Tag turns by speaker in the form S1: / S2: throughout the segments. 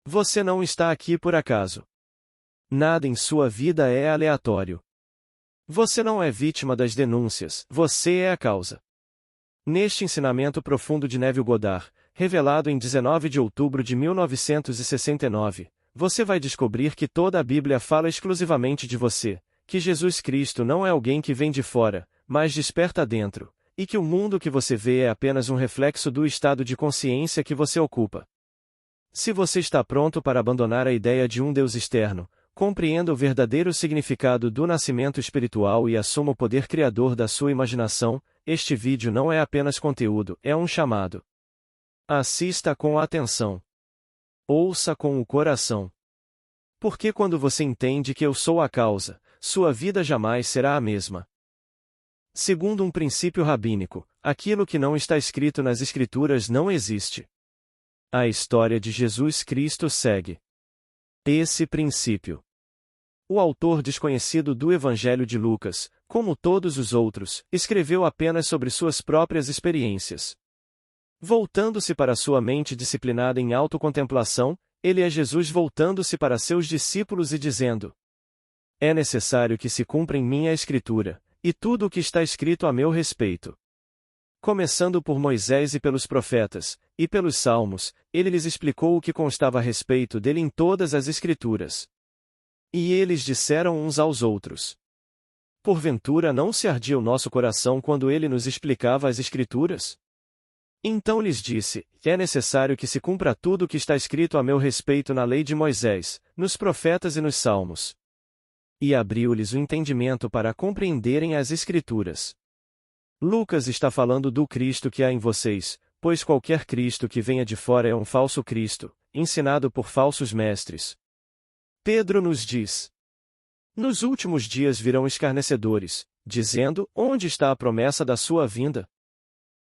S1: Você não está aqui por acaso. Nada em sua vida é aleatório. Você não é vítima das denúncias, você é a causa. Neste ensinamento profundo de Neville Goddard, revelado em 19 de outubro de 1969, você vai descobrir que toda a Bíblia fala exclusivamente de você, que Jesus Cristo não é alguém que vem de fora, mas desperta dentro, e que o mundo que você vê é apenas um reflexo do estado de consciência que você ocupa. Se você está pronto para abandonar a ideia de um Deus externo, compreenda o verdadeiro significado do nascimento espiritual e assuma o poder criador da sua imaginação, este vídeo não é apenas conteúdo, é um chamado. Assista com atenção. Ouça com o coração. Porque quando você entende que eu sou a causa, sua vida jamais será a mesma. Segundo um princípio rabínico, aquilo que não está escrito nas Escrituras não existe. A história de Jesus Cristo segue esse princípio. O autor desconhecido do Evangelho de Lucas, como todos os outros, escreveu apenas sobre suas próprias experiências. Voltando-se para sua mente disciplinada em autocontemplação, ele é Jesus voltando-se para seus discípulos e dizendo: é necessário que se cumpra em mim a Escritura, e tudo o que está escrito a meu respeito. Começando por Moisés e pelos profetas, e pelos salmos, ele lhes explicou o que constava a respeito dele em todas as Escrituras. E eles disseram uns aos outros: porventura não se ardia o nosso coração quando ele nos explicava as Escrituras? Então lhes disse: é necessário que se cumpra tudo o que está escrito a meu respeito na lei de Moisés, nos profetas e nos salmos. E abriu-lhes o entendimento para compreenderem as Escrituras. Lucas está falando do Cristo que há em vocês, pois qualquer Cristo que venha de fora é um falso Cristo, ensinado por falsos mestres. Pedro nos diz: nos últimos dias virão escarnecedores, dizendo: onde está a promessa da sua vinda?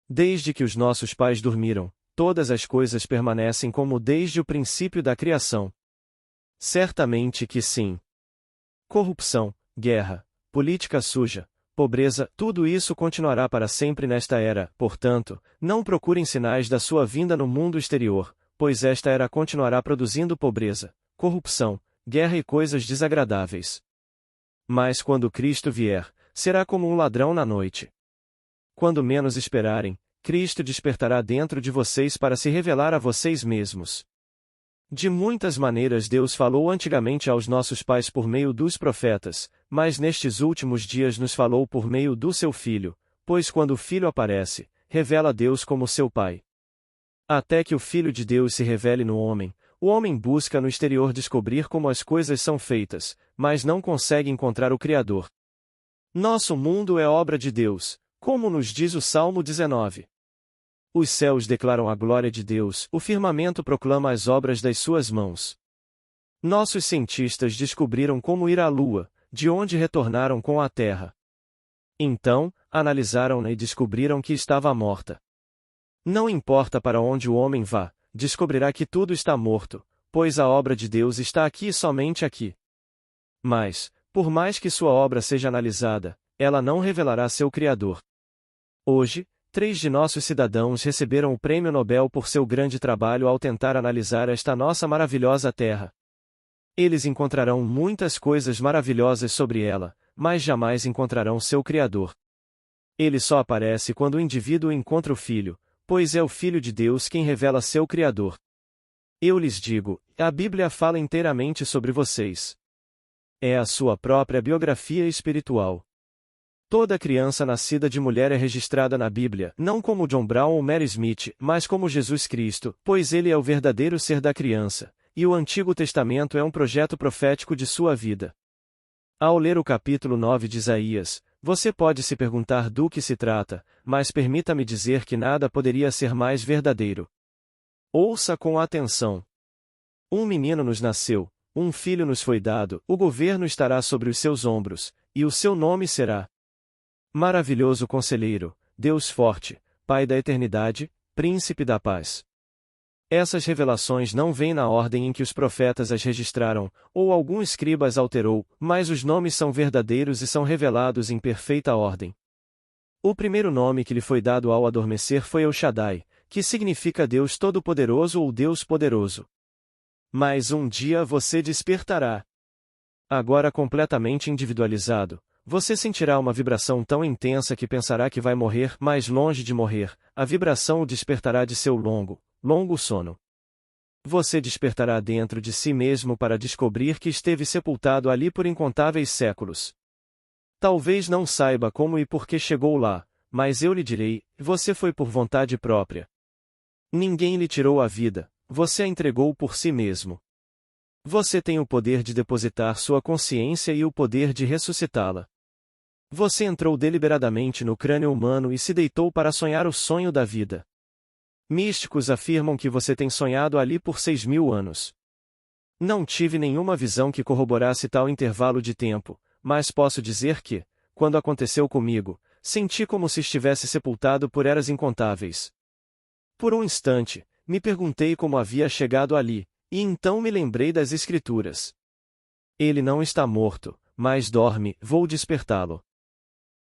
S1: Desde que os nossos pais dormiram, todas as coisas permanecem como desde o princípio da criação. Certamente que sim. Corrupção, guerra, política suja, pobreza, tudo isso continuará para sempre nesta era, portanto, não procurem sinais da sua vinda no mundo exterior, pois esta era continuará produzindo pobreza, corrupção, guerra e coisas desagradáveis. Mas quando Cristo vier, será como um ladrão na noite. Quando menos esperarem, Cristo despertará dentro de vocês para se revelar a vocês mesmos. De muitas maneiras Deus falou antigamente aos nossos pais por meio dos profetas, mas nestes últimos dias nos falou por meio do seu Filho, pois quando o Filho aparece, revela Deus como seu Pai. Até que o Filho de Deus se revele no homem, o homem busca no exterior descobrir como as coisas são feitas, mas não consegue encontrar o Criador. Nosso mundo é obra de Deus, como nos diz o Salmo 19. Os céus declaram a glória de Deus, o firmamento proclama as obras das suas mãos. Nossos cientistas descobriram como ir à Lua, de onde retornaram com a Terra. Então, analisaram-na e descobriram que estava morta. Não importa para onde o homem vá, descobrirá que tudo está morto, pois a obra de Deus está aqui e somente aqui. Mas, por mais que sua obra seja analisada, ela não revelará seu Criador. Hoje, 3 de nossos cidadãos receberam o Prêmio Nobel por seu grande trabalho ao tentar analisar esta nossa maravilhosa Terra. Eles encontrarão muitas coisas maravilhosas sobre ela, mas jamais encontrarão seu Criador. Ele só aparece quando o indivíduo encontra o Filho, pois é o Filho de Deus quem revela seu Criador. Eu lhes digo, a Bíblia fala inteiramente sobre vocês. É a sua própria biografia espiritual. Toda criança nascida de mulher é registrada na Bíblia, não como John Brown ou Mary Smith, mas como Jesus Cristo, pois ele é o verdadeiro ser da criança, e o Antigo Testamento é um projeto profético de sua vida. Ao ler o capítulo 9 de Isaías, você pode se perguntar do que se trata, mas permita-me dizer que nada poderia ser mais verdadeiro. Ouça com atenção. Um menino nos nasceu, um filho nos foi dado, o governo estará sobre os seus ombros, e o seu nome será Maravilhoso Conselheiro, Deus Forte, Pai da Eternidade, Príncipe da Paz. Essas revelações não vêm na ordem em que os profetas as registraram, ou algum escriba as alterou, mas os nomes são verdadeiros e são revelados em perfeita ordem. O primeiro nome que lhe foi dado ao adormecer foi El Shaddai, que significa Deus Todo-Poderoso ou Deus Poderoso. Mas um dia você despertará. Agora completamente individualizado, você sentirá uma vibração tão intensa que pensará que vai morrer, mas longe de morrer, a vibração o despertará de seu longo sono. Você despertará dentro de si mesmo para descobrir que esteve sepultado ali por incontáveis séculos. Talvez não saiba como e por que chegou lá, mas eu lhe direi, você foi por vontade própria. Ninguém lhe tirou a vida, você a entregou por si mesmo. Você tem o poder de depositar sua consciência e o poder de ressuscitá-la. Você entrou deliberadamente no crânio humano e se deitou para sonhar o sonho da vida. Místicos afirmam que você tem sonhado ali por 6.000 anos. Não tive nenhuma visão que corroborasse tal intervalo de tempo, mas posso dizer que, quando aconteceu comigo, senti como se estivesse sepultado por eras incontáveis. Por um instante, me perguntei como havia chegado ali, e então me lembrei das Escrituras. Ele não está morto, mas dorme, vou despertá-lo.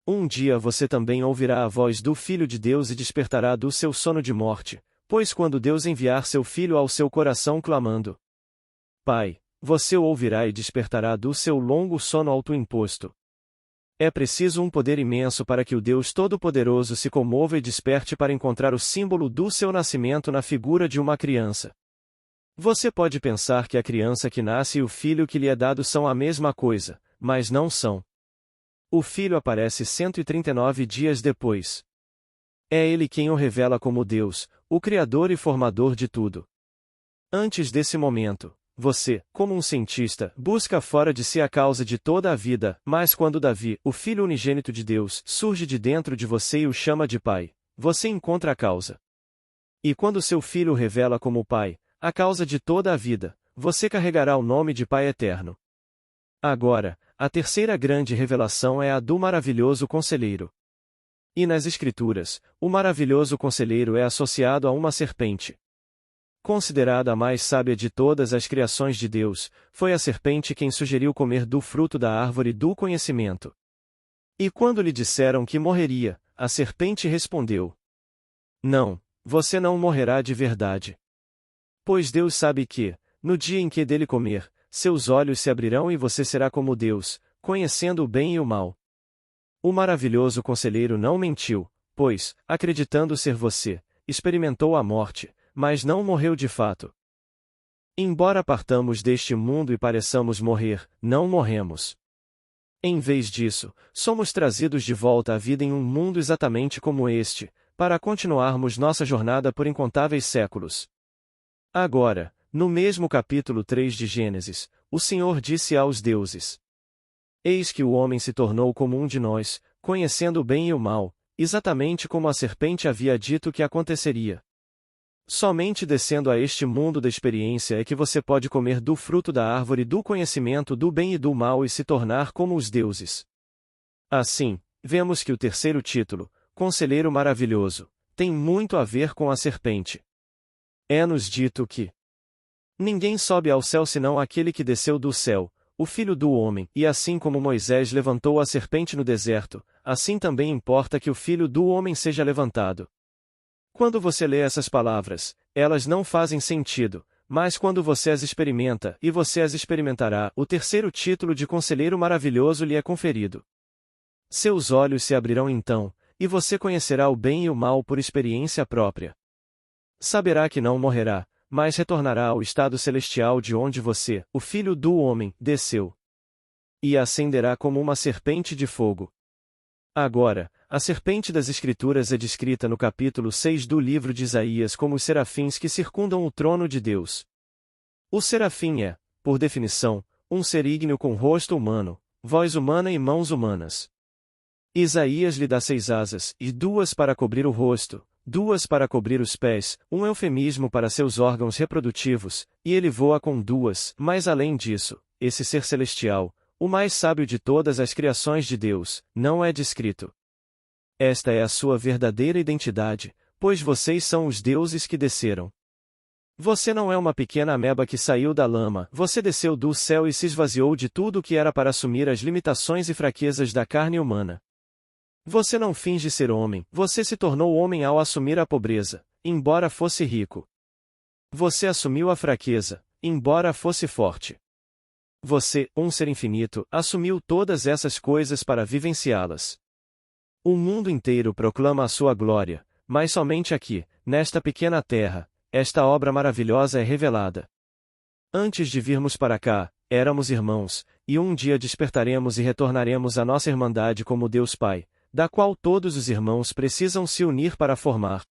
S1: Um dia você também ouvirá a voz do Filho de Deus e despertará do seu sono de morte, pois quando Deus enviar seu Filho ao seu coração clamando, Pai, você o ouvirá e despertará do seu longo sono autoimposto. É preciso um poder imenso para que o Deus Todo-Poderoso se comova e desperte para encontrar o símbolo do seu nascimento na figura de uma criança. Você pode pensar que a criança que nasce e o filho que lhe é dado são a mesma coisa, mas não são. O filho aparece 139 dias depois. É ele quem o revela como Deus, o Criador e Formador de tudo. Antes desse momento, você, como um cientista, busca fora de si a causa de toda a vida, mas quando Davi, o Filho unigênito de Deus, surge de dentro de você e o chama de Pai, você encontra a causa. E quando seu Filho o revela como Pai, a causa de toda a vida, você carregará o nome de Pai Eterno. Agora, a terceira grande revelação é a do maravilhoso Conselheiro. E nas Escrituras, o maravilhoso Conselheiro é associado a uma serpente. Considerada a mais sábia de todas as criações de Deus, foi a serpente quem sugeriu comer do fruto da árvore do conhecimento. E quando lhe disseram que morreria, a serpente respondeu: Não, você não morrerá de verdade. Pois Deus sabe que, no dia em que dele comer, seus olhos se abrirão e você será como Deus, conhecendo o bem e o mal. O maravilhoso Conselheiro não mentiu, pois, acreditando ser você, experimentou a morte, mas não morreu de fato. Embora partamos deste mundo e pareçamos morrer, não morremos. Em vez disso, somos trazidos de volta à vida em um mundo exatamente como este, para continuarmos nossa jornada por incontáveis séculos. Agora, no mesmo capítulo 3 de Gênesis, o Senhor disse aos deuses: Eis que o homem se tornou como um de nós, conhecendo o bem e o mal, exatamente como a serpente havia dito que aconteceria. Somente descendo a este mundo da experiência é que você pode comer do fruto da árvore do conhecimento do bem e do mal e se tornar como os deuses. Assim, vemos que o terceiro título, Conselheiro Maravilhoso, tem muito a ver com a serpente. É-nos dito que ninguém sobe ao céu senão aquele que desceu do céu, o Filho do Homem, e assim como Moisés levantou a serpente no deserto, assim também importa que o Filho do Homem seja levantado. Quando você lê essas palavras, elas não fazem sentido, mas quando você as experimenta, e você as experimentará, o terceiro título de Conselheiro Maravilhoso lhe é conferido. Seus olhos se abrirão então, e você conhecerá o bem e o mal por experiência própria. Saberá que não morrerá, mas retornará ao estado celestial de onde você, o Filho do Homem, desceu. E ascenderá como uma serpente de fogo. Agora, a serpente das Escrituras é descrita no capítulo 6 do livro de Isaías como os serafins que circundam o trono de Deus. O serafim é, por definição, um ser ígneo com rosto humano, voz humana e mãos humanas. Isaías lhe dá 6 asas, e 2 para cobrir o rosto, 2 para cobrir os pés, um eufemismo para seus órgãos reprodutivos, e ele voa com 2, mas além disso, esse ser celestial, o mais sábio de todas as criações de Deus, não é descrito. Esta é a sua verdadeira identidade, pois vocês são os deuses que desceram. Você não é uma pequena ameba que saiu da lama, você desceu do céu e se esvaziou de tudo o que era para assumir as limitações e fraquezas da carne humana. Você não finge ser homem, você se tornou homem ao assumir a pobreza, embora fosse rico. Você assumiu a fraqueza, embora fosse forte. Você, um ser infinito, assumiu todas essas coisas para vivenciá-las. O mundo inteiro proclama a sua glória, mas somente aqui, nesta pequena terra, esta obra maravilhosa é revelada. Antes de virmos para cá, éramos irmãos, e um dia despertaremos e retornaremos à nossa irmandade como Deus Pai, da qual todos os irmãos precisam se unir para formar.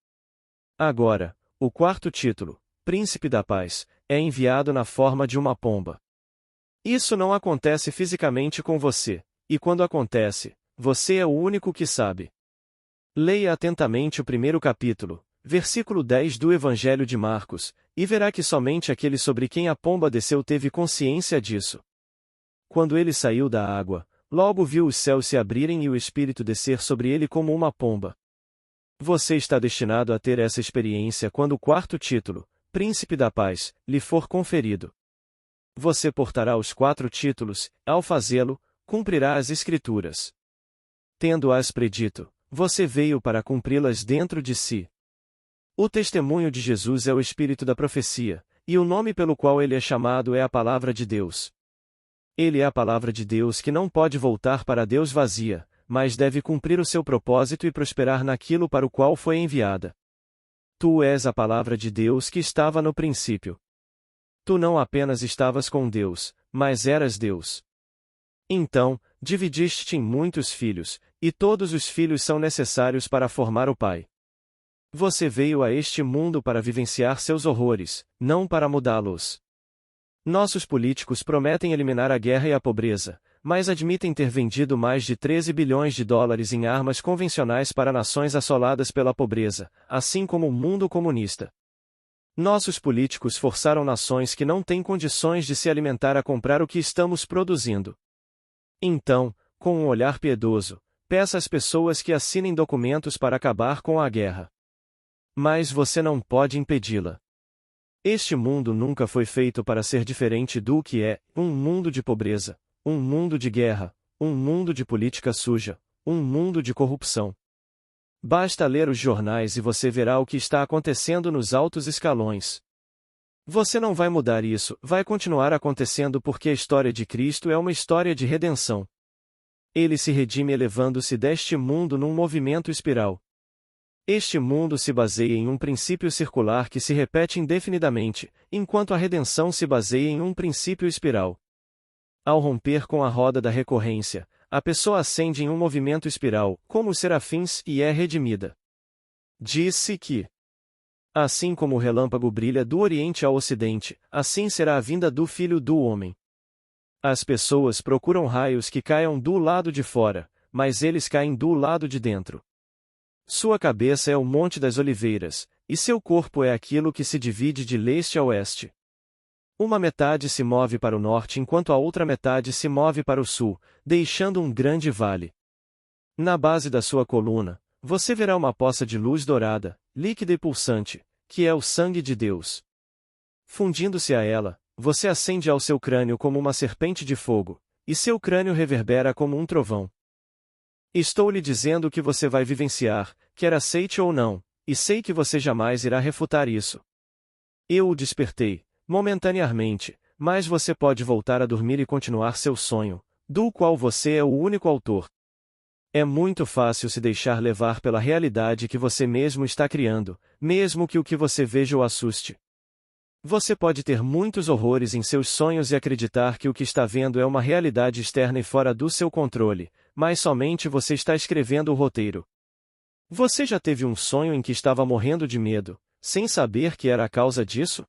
S1: Agora, o quarto título, Príncipe da Paz, é enviado na forma de uma pomba. Isso não acontece fisicamente com você, e quando acontece, você é o único que sabe. Leia atentamente o primeiro capítulo, versículo 10 do Evangelho de Marcos, e verá que somente aquele sobre quem a pomba desceu teve consciência disso. Quando ele saiu da água, logo viu os céus se abrirem e o Espírito descer sobre ele como uma pomba. Você está destinado a ter essa experiência quando o quarto título, Príncipe da Paz, lhe for conferido. Você portará os 4 títulos, ao fazê-lo, cumprirá as Escrituras. Tendo-as predito, você veio para cumpri-las dentro de si. O testemunho de Jesus é o espírito da profecia, e o nome pelo qual ele é chamado é a Palavra de Deus. Ele é a Palavra de Deus que não pode voltar para Deus vazia, mas deve cumprir o seu propósito e prosperar naquilo para o qual foi enviada. Tu és a Palavra de Deus que estava no princípio. Tu não apenas estavas com Deus, mas eras Deus. Então, dividiste-te em muitos filhos, e todos os filhos são necessários para formar o Pai. Você veio a este mundo para vivenciar seus horrores, não para mudá-los. Nossos políticos prometem eliminar a guerra e a pobreza, mas admitem ter vendido mais de 13 bilhões de dólares em armas convencionais para nações assoladas pela pobreza, assim como o mundo comunista. Nossos políticos forçaram nações que não têm condições de se alimentar a comprar o que estamos produzindo. Então, com um olhar piedoso, peça às pessoas que assinem documentos para acabar com a guerra. Mas você não pode impedi-la. Este mundo nunca foi feito para ser diferente do que é: um mundo de pobreza, um mundo de guerra, um mundo de política suja, um mundo de corrupção. Basta ler os jornais e você verá o que está acontecendo nos altos escalões. Você não vai mudar isso, vai continuar acontecendo porque a história de Cristo é uma história de redenção. Ele se redime elevando-se deste mundo num movimento espiral. Este mundo se baseia em um princípio circular que se repete indefinidamente, enquanto a redenção se baseia em um princípio espiral. Ao romper com a roda da recorrência, a pessoa ascende em um movimento espiral, como os serafins, e é redimida. Diz-se que, assim como o relâmpago brilha do Oriente ao Ocidente, assim será a vinda do Filho do Homem. As pessoas procuram raios que caiam do lado de fora, mas eles caem do lado de dentro. Sua cabeça é o Monte das Oliveiras, e seu corpo é aquilo que se divide de leste a oeste. Uma metade se move para o norte enquanto a outra metade se move para o sul, deixando um grande vale. Na base da sua coluna, você verá uma poça de luz dourada, líquida e pulsante, que é o sangue de Deus. Fundindo-se a ela, você acende ao seu crânio como uma serpente de fogo, e seu crânio reverbera como um trovão. Estou lhe dizendo o que você vai vivenciar, quer aceite ou não, e sei que você jamais irá refutar isso. Eu o despertei, momentaneamente, mas você pode voltar a dormir e continuar seu sonho, do qual você é o único autor. É muito fácil se deixar levar pela realidade que você mesmo está criando, mesmo que o que você veja o assuste. Você pode ter muitos horrores em seus sonhos e acreditar que o que está vendo é uma realidade externa e fora do seu controle, mas somente você está escrevendo o roteiro. Você já teve um sonho em que estava morrendo de medo, sem saber que era a causa disso?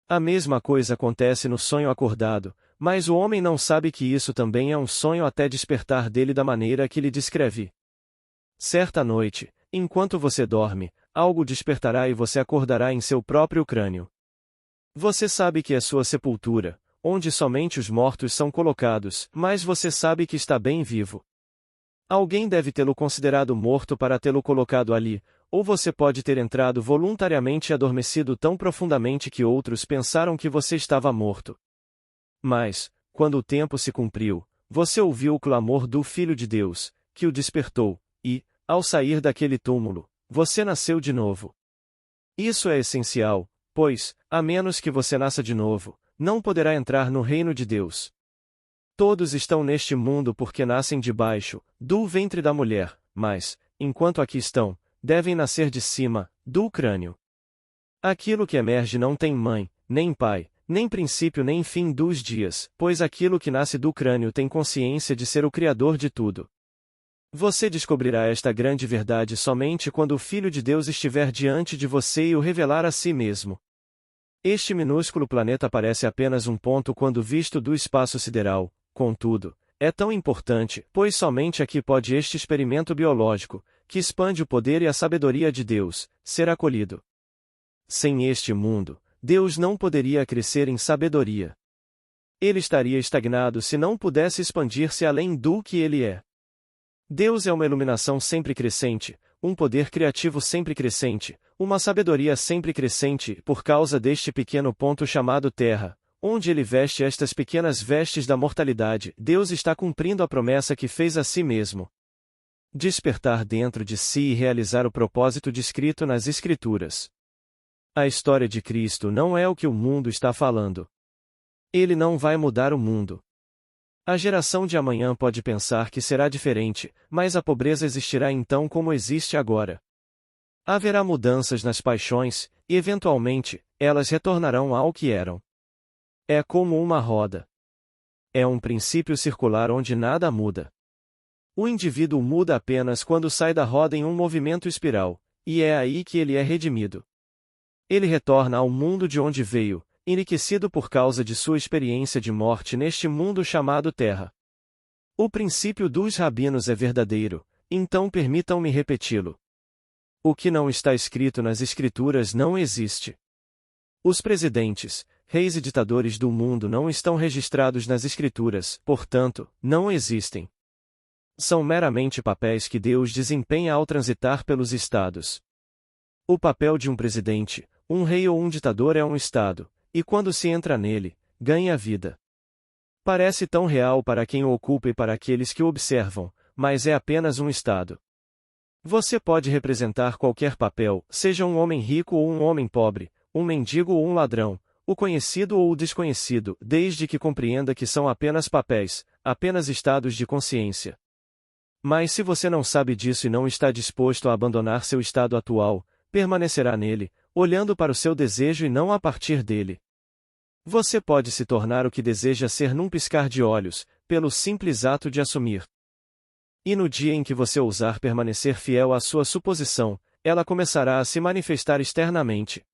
S1: A mesma coisa acontece no sonho acordado, mas o homem não sabe que isso também é um sonho até despertar dele da maneira que lhe descrevi. Certa noite, enquanto você dorme, algo despertará e você acordará em seu próprio crânio. Você sabe que é sua sepultura, onde somente os mortos são colocados, mas você sabe que está bem vivo. Alguém deve tê-lo considerado morto para tê-lo colocado ali, ou você pode ter entrado voluntariamente e adormecido tão profundamente que outros pensaram que você estava morto. Mas, quando o tempo se cumpriu, você ouviu o clamor do Filho de Deus, que o despertou, e, ao sair daquele túmulo, você nasceu de novo. Isso é essencial, pois, a menos que você nasça de novo, não poderá entrar no reino de Deus. Todos estão neste mundo porque nascem debaixo do ventre da mulher, mas, enquanto aqui estão, devem nascer de cima do crânio. Aquilo que emerge não tem mãe, nem pai, nem princípio nem fim dos dias, pois aquilo que nasce do crânio tem consciência de ser o Criador de tudo. Você descobrirá esta grande verdade somente quando o Filho de Deus estiver diante de você e o revelar a si mesmo. Este minúsculo planeta parece apenas um ponto quando visto do espaço sideral, contudo, é tão importante, pois somente aqui pode este experimento biológico, que expande o poder e a sabedoria de Deus, ser acolhido. Sem este mundo, Deus não poderia crescer em sabedoria. Ele estaria estagnado se não pudesse expandir-se além do que ele é. Deus é uma iluminação sempre crescente, um poder criativo sempre crescente, uma sabedoria sempre crescente, por causa deste pequeno ponto chamado Terra, onde ele veste estas pequenas vestes da mortalidade. Deus está cumprindo a promessa que fez a si mesmo. Despertar dentro de si e realizar o propósito descrito nas Escrituras. A história de Cristo não é o que o mundo está falando. Ele não vai mudar o mundo. A geração de amanhã pode pensar que será diferente, mas a pobreza existirá então como existe agora. Haverá mudanças nas paixões, e eventualmente, elas retornarão ao que eram. É como uma roda. É um princípio circular onde nada muda. O indivíduo muda apenas quando sai da roda em um movimento espiral, e é aí que ele é redimido. Ele retorna ao mundo de onde veio, enriquecido por causa de sua experiência de morte neste mundo chamado Terra. O princípio dos rabinos é verdadeiro, então permitam-me repeti-lo. O que não está escrito nas Escrituras não existe. Os presidentes, reis e ditadores do mundo não estão registrados nas Escrituras, portanto, não existem. São meramente papéis que Deus desempenha ao transitar pelos estados. O papel de um presidente, um rei ou um ditador é um estado, e quando se entra nele, ganha vida. Parece tão real para quem o ocupa e para aqueles que o observam, mas é apenas um estado. Você pode representar qualquer papel, seja um homem rico ou um homem pobre, um mendigo ou um ladrão, o conhecido ou o desconhecido, desde que compreenda que são apenas papéis, apenas estados de consciência. Mas se você não sabe disso e não está disposto a abandonar seu estado atual, permanecerá nele, olhando para o seu desejo e não a partir dele. Você pode se tornar o que deseja ser num piscar de olhos, pelo simples ato de assumir. E no dia em que você ousar permanecer fiel à sua suposição, ela começará a se manifestar externamente.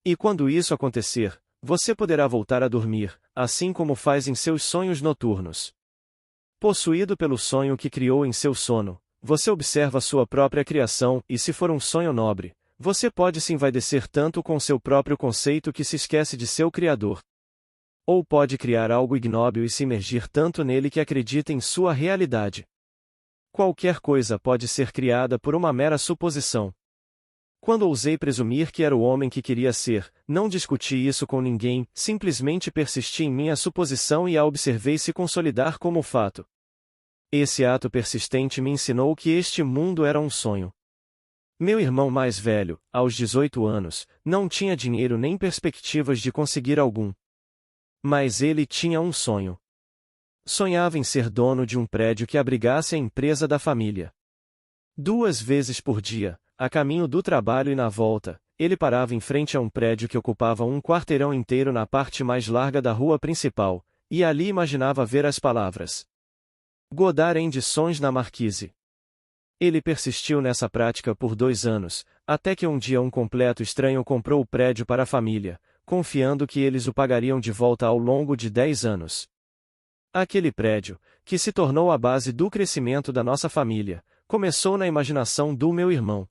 S1: E quando isso acontecer, você poderá voltar a dormir, assim como faz em seus sonhos noturnos. Possuído pelo sonho que criou em seu sono, você observa sua própria criação e, se for um sonho nobre, você pode se envaidecer tanto com seu próprio conceito que se esquece de seu Criador. Ou pode criar algo ignóbil e se imergir tanto nele que acredita em sua realidade. Qualquer coisa pode ser criada por uma mera suposição. Quando ousei presumir que era o homem que queria ser, não discuti isso com ninguém, simplesmente persisti em minha suposição e a observei se consolidar como fato. Esse ato persistente me ensinou que este mundo era um sonho. Meu irmão mais velho, aos 18 anos, não tinha dinheiro nem perspectivas de conseguir algum. Mas ele tinha um sonho. Sonhava em ser dono de um prédio que abrigasse a empresa da família. 2 vezes por dia, a caminho do trabalho e na volta, ele parava em frente a um prédio que ocupava um quarteirão inteiro na parte mais larga da rua principal, e ali imaginava ver as palavras Godard em Sons na marquise. Ele persistiu nessa prática por 2 anos, até que um dia um completo estranho comprou o prédio para a família, confiando que eles o pagariam de volta ao longo de 10 anos. Aquele prédio, que se tornou a base do crescimento da nossa família, começou na imaginação do meu irmão.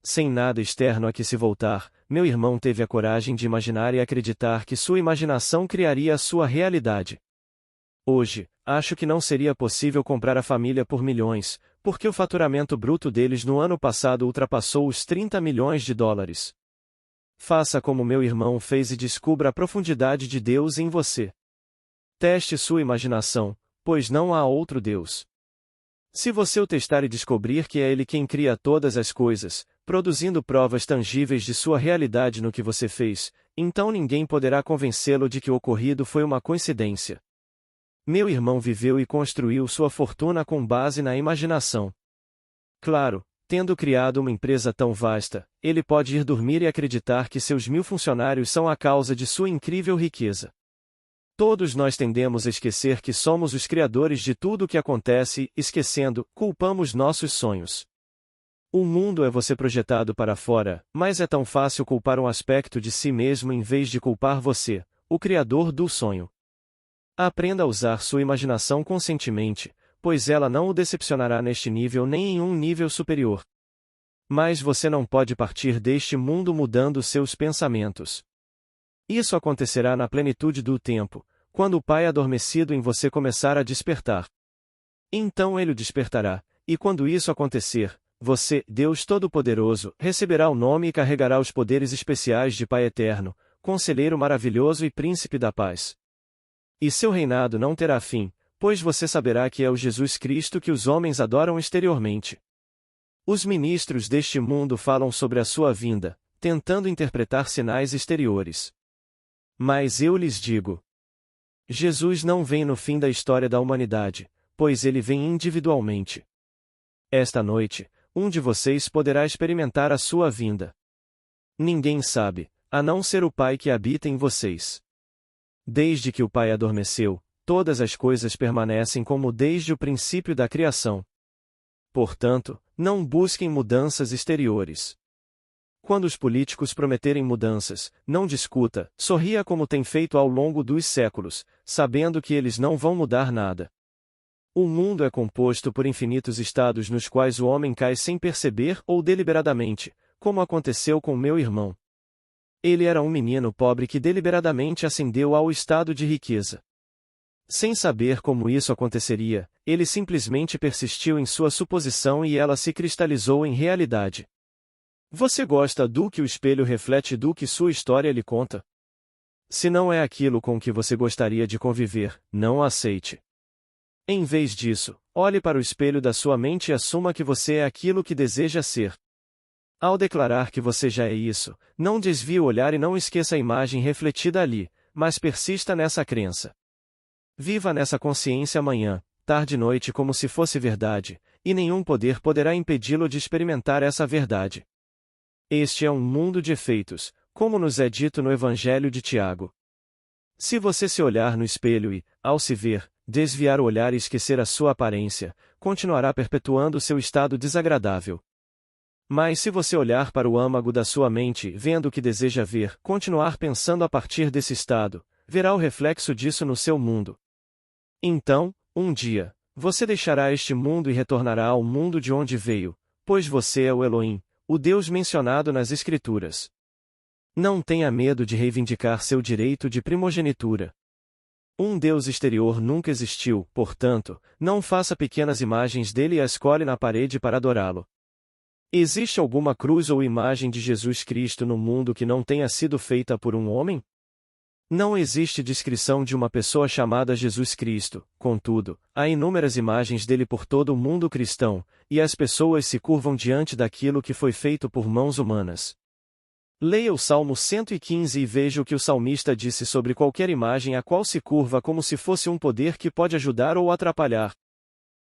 S1: Sem nada externo a que se voltar, meu irmão teve a coragem de imaginar e acreditar que sua imaginação criaria a sua realidade. Hoje, acho que não seria possível comprar a família por milhões, porque o faturamento bruto deles no ano passado ultrapassou os 30 milhões de dólares. Faça como meu irmão fez e descubra a profundidade de Deus em você. Teste sua imaginação, pois não há outro Deus. Se você o testar e descobrir que é Ele quem cria todas as coisas, produzindo provas tangíveis de sua realidade no que você fez, então ninguém poderá convencê-lo de que o ocorrido foi uma coincidência. Meu irmão viveu e construiu sua fortuna com base na imaginação. Claro, tendo criado uma empresa tão vasta, ele pode ir dormir e acreditar que seus 1000 funcionários são a causa de sua incrível riqueza. Todos nós tendemos a esquecer que somos os criadores de tudo o que acontece, esquecendo, culpamos nossos sonhos. O mundo é você projetado para fora, mas é tão fácil culpar um aspecto de si mesmo em vez de culpar você, o criador do sonho. Aprenda a usar sua imaginação conscientemente, pois ela não o decepcionará neste nível nem em um nível superior. Mas você não pode partir deste mundo mudando seus pensamentos. Isso acontecerá na plenitude do tempo, quando o Pai adormecido em você começar a despertar. Então ele o despertará, e quando isso acontecer, você, Deus Todo-Poderoso, receberá o nome e carregará os poderes especiais de Pai Eterno, Conselheiro Maravilhoso e Príncipe da Paz. E seu reinado não terá fim, pois você saberá que é o Jesus Cristo que os homens adoram exteriormente. Os ministros deste mundo falam sobre a sua vinda, tentando interpretar sinais exteriores. Mas eu lhes digo: Jesus não vem no fim da história da humanidade, pois ele vem individualmente. Esta noite, um de vocês poderá experimentar a sua vinda. Ninguém sabe, a não ser o Pai que habita em vocês. Desde que o Pai adormeceu, todas as coisas permanecem como desde o princípio da criação. Portanto, não busquem mudanças exteriores. Quando os políticos prometerem mudanças, não discuta, sorria como tem feito ao longo dos séculos, sabendo que eles não vão mudar nada. O mundo é composto por infinitos estados nos quais o homem cai sem perceber ou deliberadamente, como aconteceu com meu irmão. Ele era um menino pobre que deliberadamente ascendeu ao estado de riqueza. Sem saber como isso aconteceria, ele simplesmente persistiu em sua suposição e ela se cristalizou em realidade. Você gosta do que o espelho reflete do que sua história lhe conta? Se não é aquilo com que você gostaria de conviver, não o aceite. Em vez disso, olhe para o espelho da sua mente e assuma que você é aquilo que deseja ser. Ao declarar que você já é isso, não desvie o olhar e não esqueça a imagem refletida ali, mas persista nessa crença. Viva nessa consciência amanhã, tarde e noite como se fosse verdade, e nenhum poder poderá impedi-lo de experimentar essa verdade. Este é um mundo de efeitos, como nos é dito no Evangelho de Tiago. Se você se olhar no espelho e, ao se ver, desviar o olhar e esquecer a sua aparência, continuará perpetuando seu estado desagradável. Mas se você olhar para o âmago da sua mente, vendo o que deseja ver, continuar pensando a partir desse estado, verá o reflexo disso no seu mundo. Então, um dia, você deixará este mundo e retornará ao mundo de onde veio, pois você é o Elohim, o Deus mencionado nas Escrituras. Não tenha medo de reivindicar seu direito de primogenitura. Um Deus exterior nunca existiu, portanto, não faça pequenas imagens dele e as cole na parede para adorá-lo. Existe alguma cruz ou imagem de Jesus Cristo no mundo que não tenha sido feita por um homem? Não existe descrição de uma pessoa chamada Jesus Cristo, contudo, há inúmeras imagens dele por todo o mundo cristão, e as pessoas se curvam diante daquilo que foi feito por mãos humanas. Leia o Salmo 115 e veja o que o salmista disse sobre qualquer imagem a qual se curva como se fosse um poder que pode ajudar ou atrapalhar.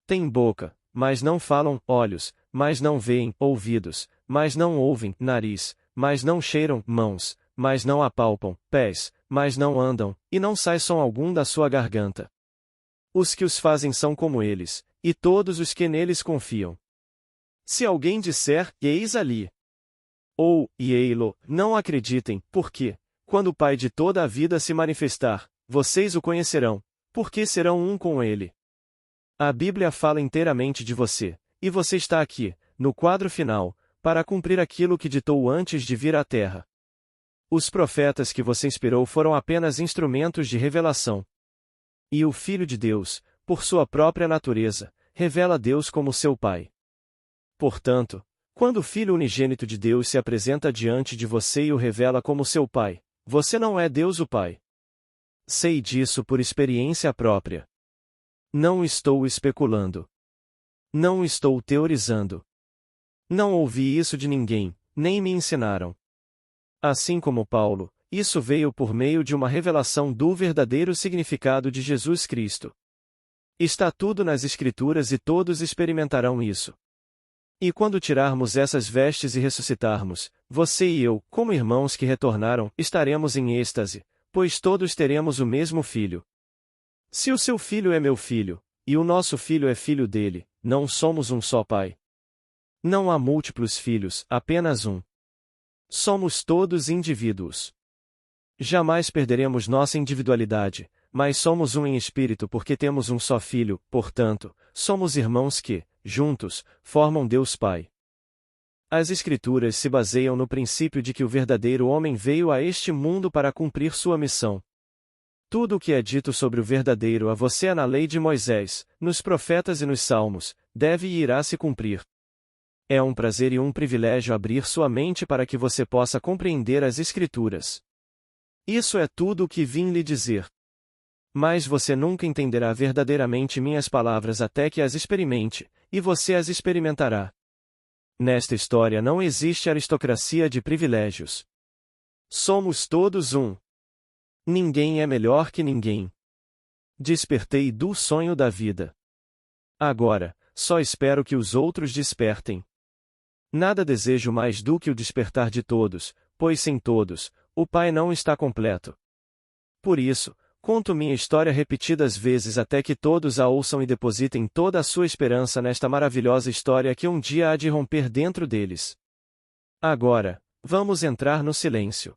S1: Tem boca, mas não falam, olhos, mas não veem, ouvidos, mas não ouvem, nariz, mas não cheiram, mãos, mas não apalpam, pés, mas não andam, e não sai som algum da sua garganta. Os que os fazem são como eles, e todos os que neles confiam. Se alguém disser, eis ali, ou, e ei-lo, não acreditem, porque, quando o Pai de toda a vida se manifestar, vocês o conhecerão, porque serão um com ele. A Bíblia fala inteiramente de você, e você está aqui, no quadro final, para cumprir aquilo que ditou antes de vir à Terra. Os profetas que você inspirou foram apenas instrumentos de revelação. E o Filho de Deus, por sua própria natureza, revela Deus como seu Pai. Portanto, quando o Filho unigênito de Deus se apresenta diante de você e o revela como seu Pai, você não é Deus o Pai. Sei disso por experiência própria. Não estou especulando. Não estou teorizando. Não ouvi isso de ninguém, nem me ensinaram. Assim como Paulo, isso veio por meio de uma revelação do verdadeiro significado de Jesus Cristo. Está tudo nas Escrituras e todos experimentarão isso. E quando tirarmos essas vestes e ressuscitarmos, você e eu, como irmãos que retornaram, estaremos em êxtase, pois todos teremos o mesmo filho. Se o seu filho é meu filho, e o nosso filho é filho dele, não somos um só pai. Não há múltiplos filhos, apenas um. Somos todos indivíduos. Jamais perderemos nossa individualidade, mas somos um em espírito porque temos um só filho, portanto, somos irmãos que, juntos, formam Deus Pai. As Escrituras se baseiam no princípio de que o verdadeiro homem veio a este mundo para cumprir sua missão. Tudo o que é dito sobre o verdadeiro a você é na lei de Moisés, nos profetas e nos salmos, deve e irá se cumprir. É um prazer e um privilégio abrir sua mente para que você possa compreender as Escrituras. Isso é tudo o que vim lhe dizer. Mas você nunca entenderá verdadeiramente minhas palavras até que as experimente, e você as experimentará. Nesta história não existe aristocracia de privilégios. Somos todos um. Ninguém é melhor que ninguém. Despertei do sonho da vida. Agora, só espero que os outros despertem. Nada desejo mais do que o despertar de todos, pois sem todos, o Pai não está completo. Por isso, conto minha história repetidas vezes até que todos a ouçam e depositem toda a sua esperança nesta maravilhosa história que um dia há de romper dentro deles. Agora, vamos entrar no silêncio.